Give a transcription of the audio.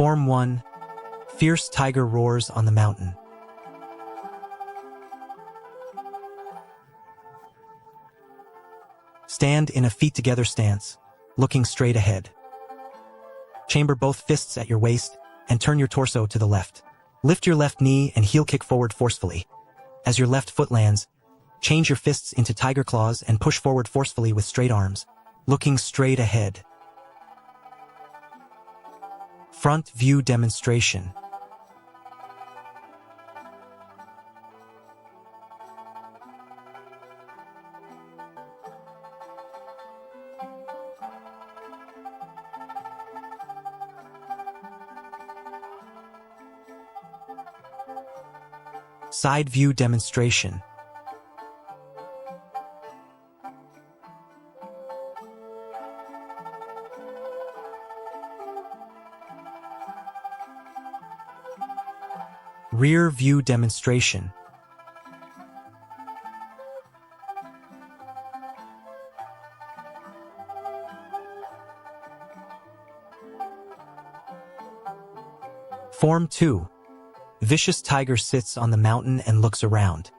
Form 1. Fierce tiger roars on the mountain. Stand in a feet-together stance, looking straight ahead. Chamber both fists at your waist and turn your torso to the left. Lift your left knee and heel kick forward forcefully. As your left foot lands, change your fists into tiger claws and push forward forcefully with straight arms, looking straight ahead. Front view demonstration. Side view demonstration. Rear view demonstration. Form 2. Vicious tiger sits on the mountain and looks around.